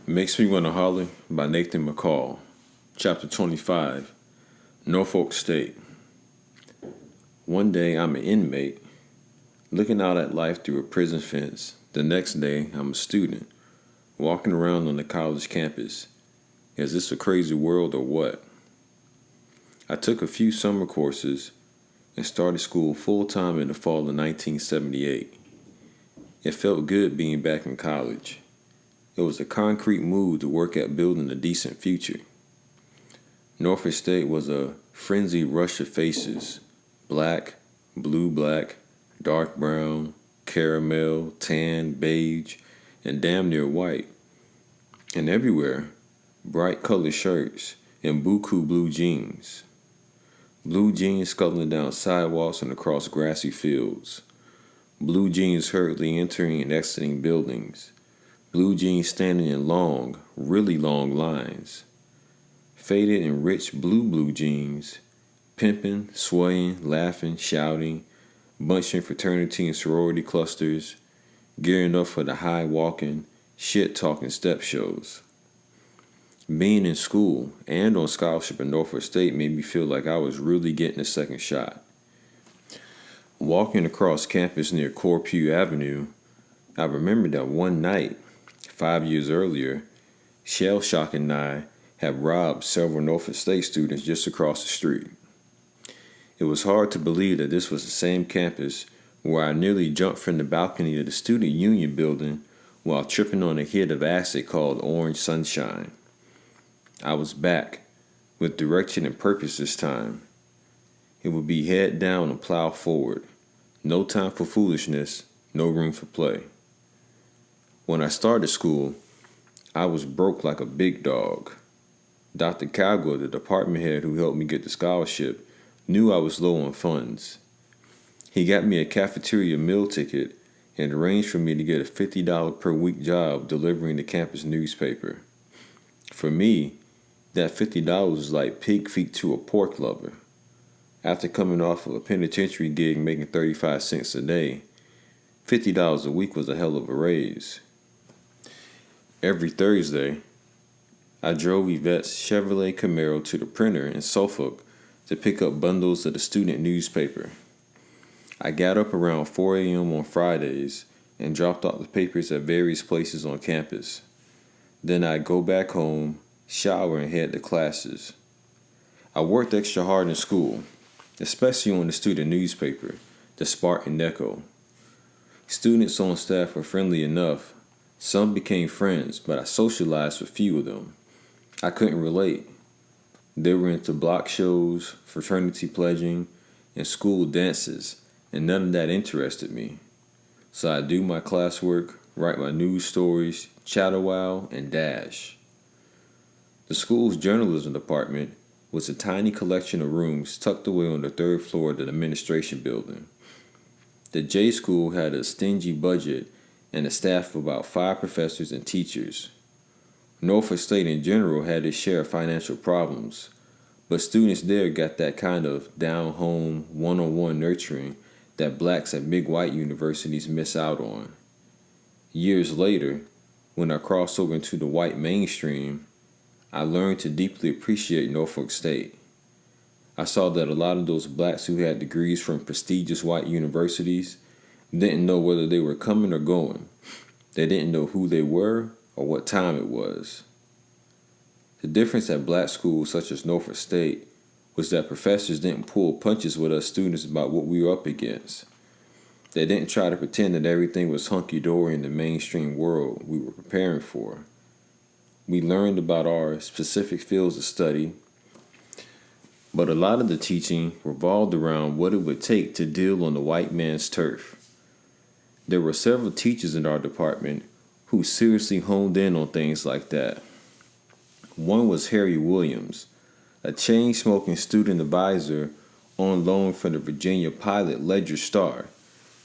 Makes Me Wanna Holler by Nathan McCall. Chapter 25, Norfolk State. One day I'm an inmate, looking out at life through a prison fence. The next day I'm a student, walking around on the college campus. Is this a crazy world or what? I took a few summer courses and started school full time in the fall of 1978. It felt good being back in college. It was a concrete move to work at building a decent future. Norfolk State was a frenzied rush of faces: black, blue-black, dark brown, caramel, tan, beige, and damn near white. And everywhere, bright colored shirts and buku blue jeans. Blue jeans scuttling down sidewalks and across grassy fields. Blue jeans hurriedly entering and exiting buildings. Blue jeans standing in long, really long lines. Faded and rich blue jeans, pimping, swaying, laughing, shouting, bunching fraternity and sorority clusters, gearing up for the high walking, shit talking step shows. Being in school and on scholarship at Norfolk State made me feel like I was really getting a second shot. Walking across campus near Corpue Avenue, I remembered that one night, 5 years earlier, Shell Shock and I had robbed several Norfolk State students just across the street. It was hard to believe that this was the same campus where I nearly jumped from the balcony of the Student Union building while tripping on a hit of acid called Orange Sunshine. I was back, with direction and purpose this time. It would be head down and plow forward. No time for foolishness, no room for play. When I started school, I was broke like a big dog. Dr. Calgo, the department head who helped me get the scholarship, knew I was low on funds. He got me a cafeteria meal ticket and arranged for me to get a $50 per week job delivering the campus newspaper. For me, that $50 was like pig feet to a pork lover. After coming off of a penitentiary gig making 35 cents a day, $50 a week was a hell of a raise. Every Thursday, I drove Yvette's Chevrolet Camaro to the printer in Norfolk to pick up bundles of the student newspaper. I got up around 4 a.m. on Fridays and dropped off the papers at various places on campus. Then I'd go back home, shower, and head to classes. I worked extra hard in school, especially on the student newspaper, the Spartan Echo. Students on staff were friendly enough. Some became friends, but I socialized with few of them. I couldn't relate. They were into block shows, fraternity pledging, and school dances, and none of that interested me. So I do my classwork, write my news stories, chat a while, and dash. The school's journalism department was a tiny collection of rooms tucked away on the third floor of the administration building. The J School had a stingy budget and a staff of about 5 professors and teachers. Norfolk State in general had its share of financial problems, but students there got that kind of down-home, one-on-one nurturing that blacks at big white universities miss out on. Years later, when I crossed over into the white mainstream, I learned to deeply appreciate Norfolk State. I saw that a lot of those blacks who had degrees from prestigious white universities didn't know whether they were coming or going. They didn't know who they were or what time it was. The difference at black schools such as Norfolk State was that professors didn't pull punches with us students about what we were up against. They didn't try to pretend that everything was hunky-dory in the mainstream world we were preparing for. We learned about our specific fields of study, but a lot of the teaching revolved around what it would take to deal on the white man's turf. There were several teachers in our department who seriously honed in on things like that. One was Harry Williams, a chain-smoking student advisor on loan from the Virginia Pilot Ledger-Star,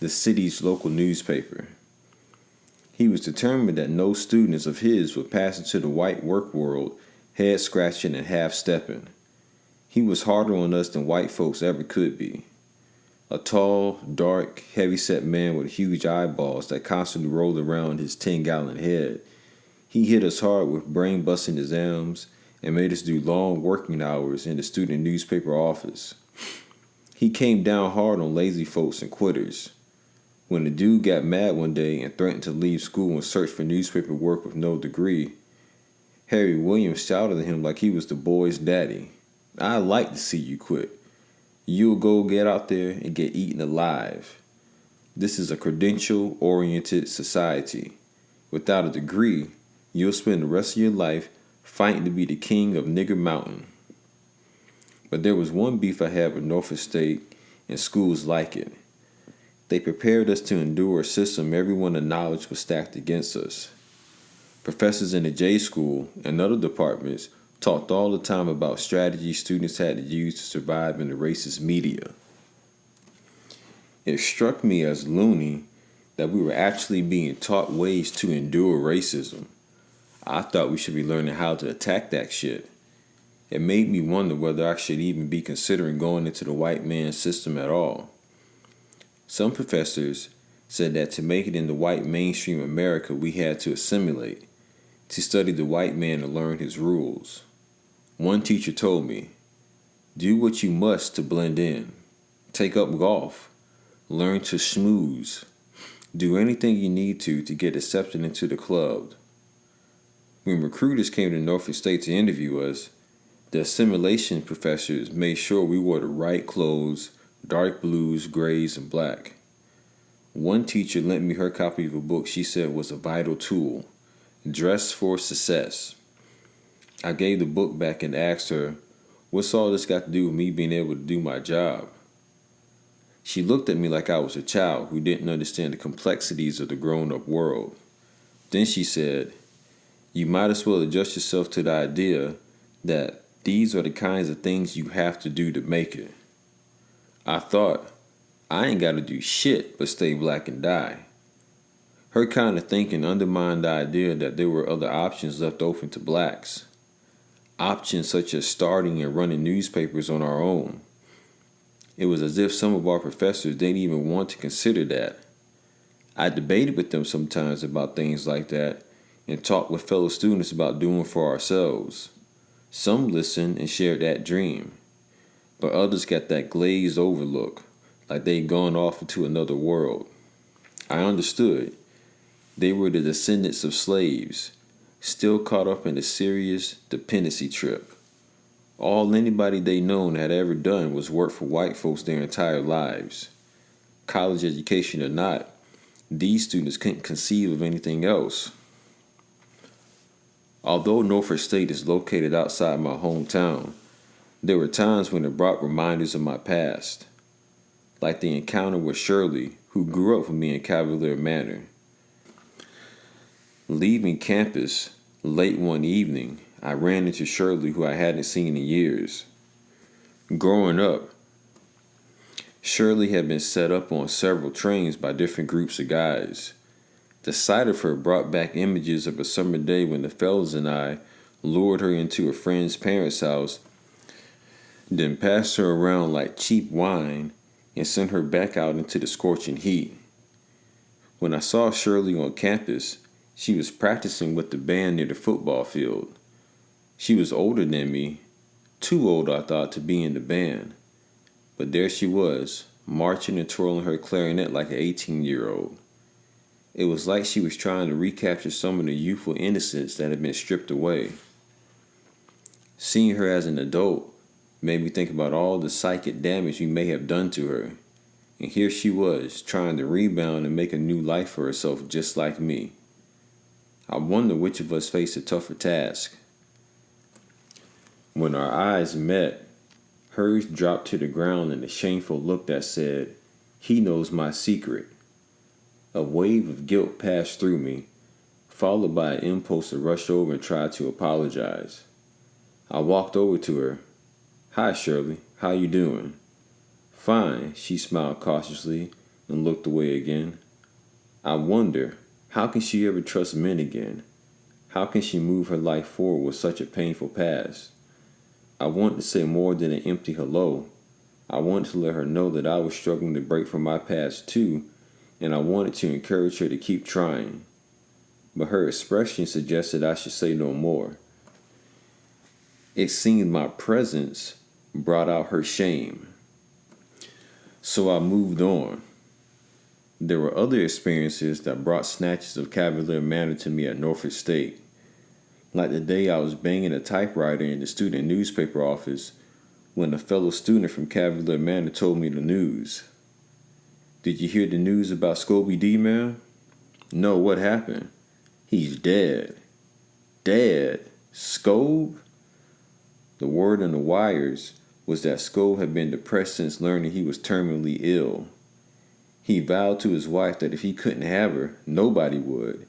the city's local newspaper. He was determined that no students of his would pass into the white work world head-scratching and half-stepping. He was harder on us than white folks ever could be. A tall, dark, heavy-set man with huge eyeballs that constantly rolled around his 10-gallon head, He hit us hard with brain-busting exams and made us do long working hours in the student newspaper office. He came down hard on lazy folks and quitters. When the dude got mad one day and threatened to leave school and search for newspaper work with no degree, Harry Williams shouted at him like he was the boy's daddy. "I'd like to see you quit. You'll go get out there and get eaten alive. This is a credential-oriented society. Without a degree, you'll spend the rest of your life fighting to be the king of Nigger Mountain." But there was one beef I had with Norfolk State and schools like it. They prepared us to endure a system everyone in knowledge was stacked against us. Professors in the J School and other departments talked all the time about strategies students had to use to survive in the racist media. It struck me as loony that we were actually being taught ways to endure racism. I thought we should be learning how to attack that shit. It made me wonder whether I should even be considering going into the white man's system at all. Some professors said that to make it in the white mainstream America, we had to assimilate, to study the white man and learn his rules. One teacher told me, "Do what you must to blend in. Take up golf. Learn to schmooze. Do anything you need to get accepted into the club." When recruiters came to Norfolk State to interview us, the assimilation professors made sure we wore the right clothes, dark blues, grays, and black. One teacher lent me her copy of a book she said was a vital tool, Dress for Success. I gave the book back and asked her, "What's all this got to do with me being able to do my job?" She looked at me like I was a child who didn't understand the complexities of the grown-up world. Then she said, "You might as well adjust yourself to the idea that these are the kinds of things you have to do to make it." I thought, I ain't got to do shit but stay black and die. Her kind of thinking undermined the idea that there were other options left open to blacks. Options such as starting and running newspapers on our own. It was as if some of our professors didn't even want to consider that. I debated with them sometimes about things like that and talked with fellow students about doing for ourselves. Some listened and shared that dream, but others got that glazed over look, like they'd gone off into another world. I understood. They were the descendants of slaves, still caught up in a serious dependency trip. All anybody they known had ever done was work for white folks their entire lives. College education or not, these students couldn't conceive of anything else. Although Norfolk State is located outside my hometown, there were times when it brought reminders of my past, like the encounter with Shirley, who grew up with me in Cavalier Manor. Leaving campus late one evening, I ran into Shirley, who I hadn't seen in years. Growing up, Shirley had been set up on several trains by different groups of guys. The sight of her brought back images of a summer day when the fellas and I lured her into a friend's parents' house, then passed her around like cheap wine and sent her back out into the scorching heat. When I saw Shirley on campus, she was practicing with the band near the football field. She was older than me, too old I thought to be in the band. But there she was, marching and twirling her clarinet like an 18-year-old. It was like she was trying to recapture some of the youthful innocence that had been stripped away. Seeing her as an adult made me think about all the psychic damage we may have done to her. And here she was, trying to rebound and make a new life for herself just like me. I wonder which of us faced a tougher task. When our eyes met, hers dropped to the ground in a shameful look that said, "He knows my secret." A wave of guilt passed through me, followed by an impulse to rush over and try to apologize. I walked over to her. "Hi, Shirley. How you doing?" "Fine," she smiled cautiously and looked away again. I wonder, how can she ever trust men again? How can she move her life forward with such a painful past? I wanted to say more than an empty hello. I wanted to let her know that I was struggling to break from my past too, and I wanted to encourage her to keep trying. but her expression suggested I should say no more. It seemed my presence brought out her shame. So I moved on. There were other experiences that brought snatches of cavalier manner to me at Norfolk State. Like the day I was banging a typewriter in the student newspaper office when a fellow student from Cavalier Manor told me the news. "Did you hear the news about Scoby D, man?" "No, what happened?" "He's dead." "Dead? Scob?" The word on the wires was that Scob had been depressed since learning he was terminally ill. He vowed to his wife that if he couldn't have her, nobody would.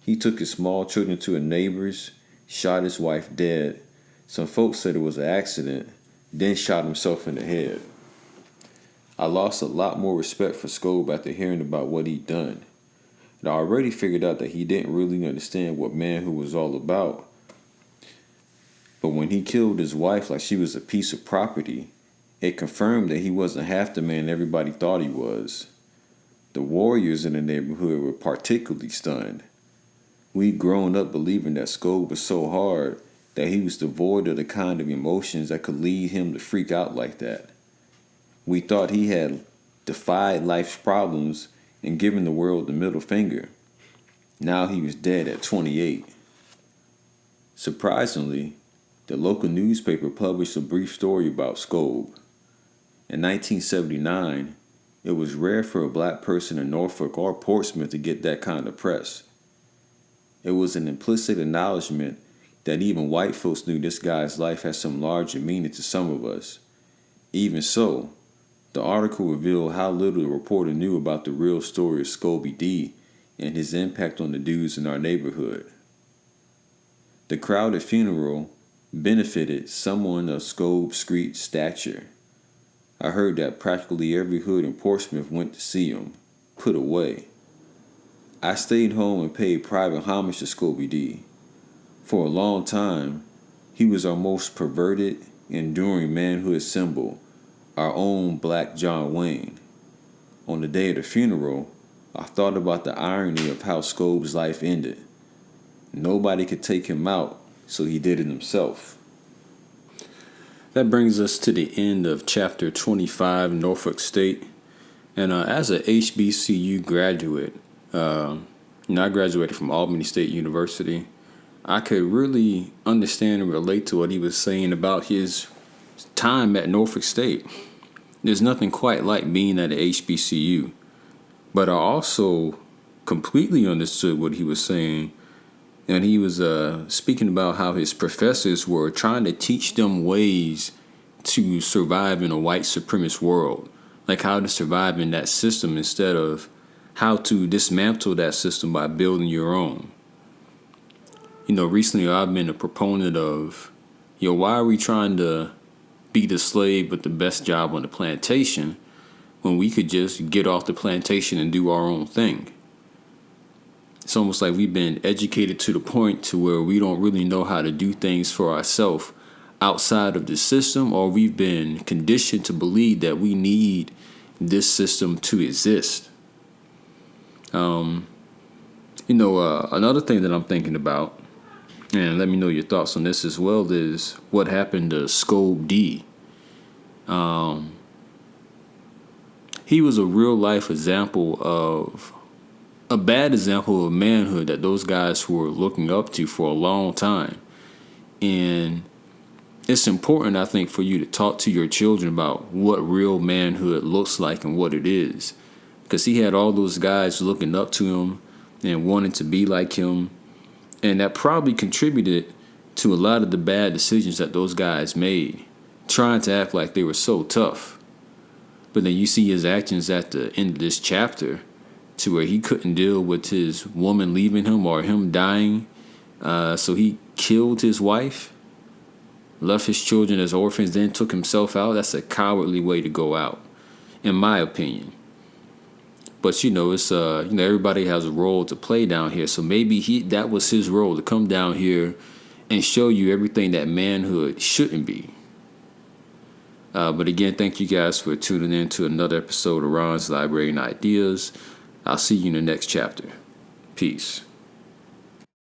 He took his small children to a neighbor's, shot his wife dead. Some folks said it was an accident, then shot himself in the head. I lost a lot more respect for Scob after hearing about what he'd done. And I already figured out that he didn't really understand what manhood was all about. But when he killed his wife like she was a piece of property, it confirmed that he wasn't half the man everybody thought he was. The warriors in the neighborhood were particularly stunned. We'd grown up believing that Scob was so hard that he was devoid of the kind of emotions that could lead him to freak out like that. We thought he had defied life's problems and given the world the middle finger. Now he was dead at 28. Surprisingly, the local newspaper published a brief story about Scob. In 1979, it was rare for a black person in Norfolk or Portsmouth to get that kind of press. It was an implicit acknowledgement that even white folks knew this guy's life had some larger meaning to some of us. Even so, the article revealed how little the reporter knew about the real story of Scoby D and his impact on the dudes in our neighborhood. The crowded funeral benefited someone of Scob Street stature. I heard that practically every hood in Portsmouth went to see him, put away. I stayed home and paid private homage to Scoby D. For a long time, he was our most perverted, enduring manhood symbol, our own Black John Wayne. On the day of the funeral, I thought about the irony of how Scob's life ended. Nobody could take him out, so he did it himself. That brings us to the end of Chapter 25, Norfolk State. And as a HBCU graduate, I graduated from Albany State University. I could really understand and relate to what he was saying about his time at Norfolk State. There's nothing quite like being at a HBCU. But I also completely understood what he was saying. And he was speaking about how his professors were trying to teach them ways to survive in a white supremacist world. Like how to survive in that system instead of how to dismantle that system by building your own. Recently I've been a proponent of, why are we trying to be the slave with the best job on the plantation when we could just get off the plantation and do our own thing? It's almost like we've been educated to the point to where we don't really know how to do things for ourselves outside of the system, or we've been conditioned to believe that we need this system to exist. Another thing that I'm thinking about, and let me know your thoughts on this as well, is what happened to Scob D. He was a real life example of a bad example of manhood that those guys were looking up to for a long time. And it's important, I think, for you to talk to your children about what real manhood looks like and what it is. Because he had all those guys looking up to him and wanting to be like him. And that probably contributed to a lot of the bad decisions that those guys made, trying to act like they were so tough. But then you see his actions at the end of this chapter, to where he couldn't deal with his woman leaving him or him dying. So he killed his wife, left his children as orphans, then took himself out. That's a cowardly way to go out, in my opinion. But, it's everybody has a role to play down here. So maybe that was his role, to come down here and show you everything that manhood shouldn't be. But again, thank you guys for tuning in to another episode of Ron's Library and Ideas. I'll see you in the next chapter. Peace.